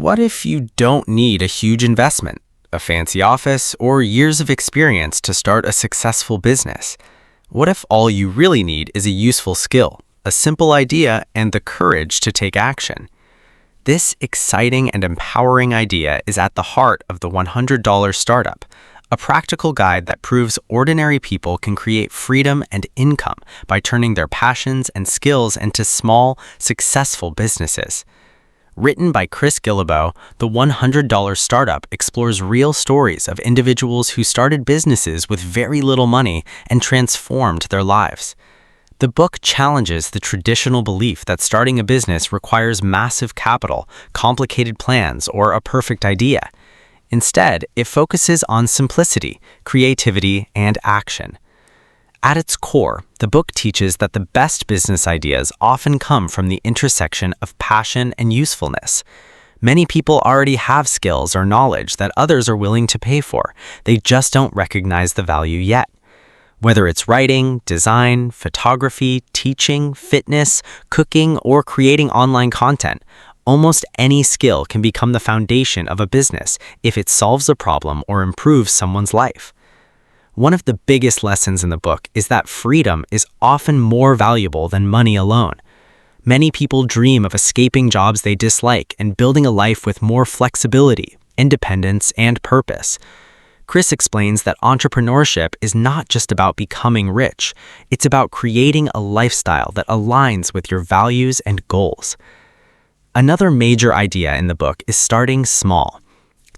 what if you don't need a huge investment, a fancy office, or years of experience to start a successful business? What if all you really need is a useful skill, a simple idea, and the courage to take action? This exciting and empowering idea is at the heart of the $100 Startup, a practical guide that proves ordinary people can create freedom and income by turning their passions and skills into small, successful businesses. Written by Chris Guillebeau, the $100 Startup explores real stories of individuals who started businesses with very little money and transformed their lives. The book challenges the traditional belief that starting a business requires massive capital, complicated plans, or a perfect idea. Instead, it focuses on simplicity, creativity, and action. At its core, the book teaches that the best business ideas often come from the intersection of passion and usefulness. Many people already have skills or knowledge that others are willing to pay for. They just don't recognize the value yet. Whether it's writing, design, photography, teaching, fitness, cooking, or creating online content, almost any skill can become the foundation of a business if it solves a problem or improves someone's life. One of the biggest lessons in the book is that freedom is often more valuable than money alone. Many people dream of escaping jobs they dislike and building a life with more flexibility, independence, and purpose. Chris explains that entrepreneurship is not just about becoming rich, it's about creating a lifestyle that aligns with your values and goals. Another major idea in the book is starting small.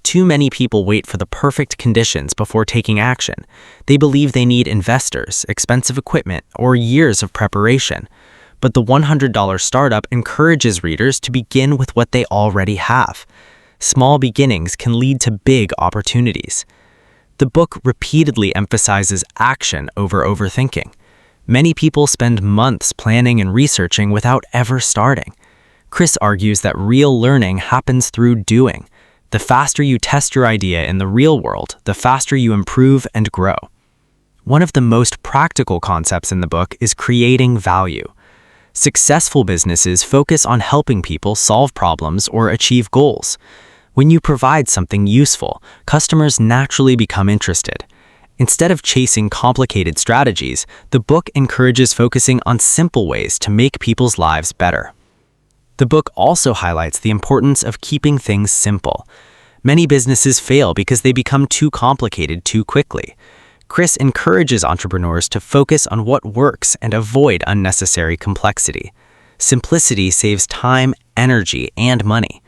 Too many people wait for the perfect conditions before taking action. They believe they need investors, expensive equipment, or years of preparation. But the $100 Startup encourages readers to begin with what they already have. Small beginnings can lead to big opportunities. The book repeatedly emphasizes action over overthinking. Many people spend months planning and researching without ever starting. Chris argues that real learning happens through doing. The faster you test your idea in the real world, the faster you improve and grow. One of the most practical concepts in the book is creating value. Successful businesses focus on helping people solve problems or achieve goals. When you provide something useful, customers naturally become interested. Instead of chasing complicated strategies, the book encourages focusing on simple ways to make people's lives better. The book also highlights the importance of keeping things simple. Many businesses fail because they become too complicated too quickly. Chris encourages entrepreneurs to focus on what works and avoid unnecessary complexity. Simplicity saves time, energy, and money.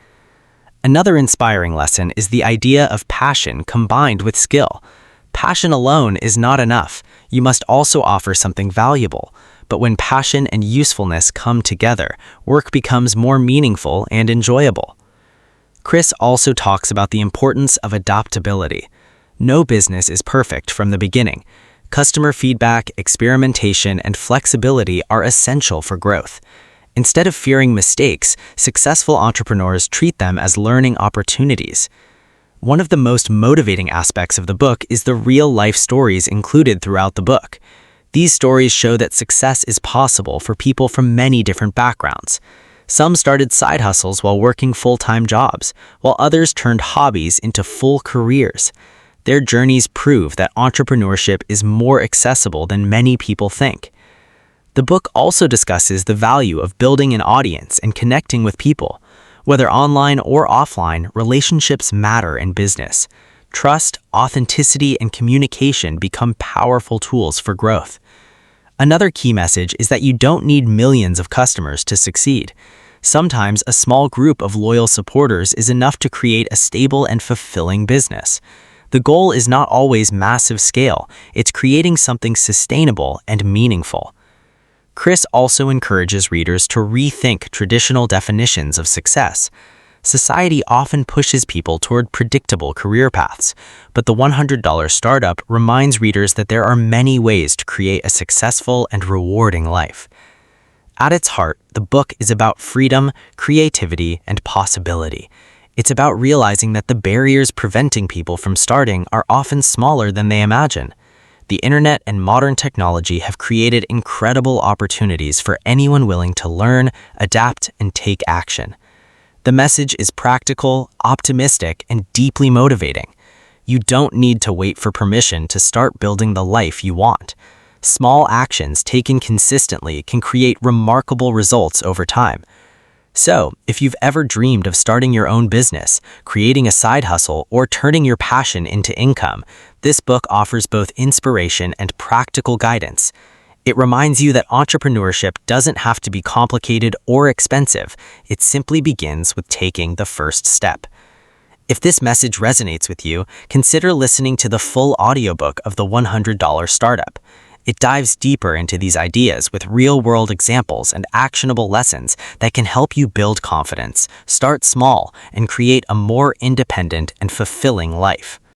Another inspiring lesson is the idea of passion combined with skill. Passion alone is not enough. You must also offer something valuable. But when passion and usefulness come together, work becomes more meaningful and enjoyable. Chris also talks about the importance of adaptability. No business is perfect from the beginning. Customer feedback, experimentation, and flexibility are essential for growth. Instead of fearing mistakes, successful entrepreneurs treat them as learning opportunities. One of the most motivating aspects of the book is the real-life stories included throughout the book. These stories show that success is possible for people from many different backgrounds. Some started side hustles while working full-time jobs, while others turned hobbies into full careers. Their journeys prove that entrepreneurship is more accessible than many people think. The book also discusses the value of building an audience and connecting with people. Whether online or offline, relationships matter in business. Trust, authenticity, and communication become powerful tools for growth. Another key message is that you don't need millions of customers to succeed. Sometimes a small group of loyal supporters is enough to create a stable and fulfilling business. The goal is not always massive scale, it's creating something sustainable and meaningful. Chris also encourages readers to rethink traditional definitions of success. Society often pushes people toward predictable career paths, but the $100 Startup reminds readers that there are many ways to create a successful and rewarding life. At its heart, the book is about freedom, creativity, and possibility. It's about realizing that the barriers preventing people from starting are often smaller than they imagine. The internet and modern technology have created incredible opportunities for anyone willing to learn, adapt, and take action. The message is practical, optimistic, and deeply motivating. You don't need to wait for permission to start building the life you want. Small actions taken consistently can create remarkable results over time. So, if you've ever dreamed of starting your own business, creating a side hustle, or turning your passion into income, this book offers both inspiration and practical guidance. It reminds you that entrepreneurship doesn't have to be complicated or expensive. It simply begins with taking the first step. If this message resonates with you, consider listening to the full audiobook of The $100 Startup. It dives deeper into these ideas with real-world examples and actionable lessons that can help you build confidence, start small, and create a more independent and fulfilling life.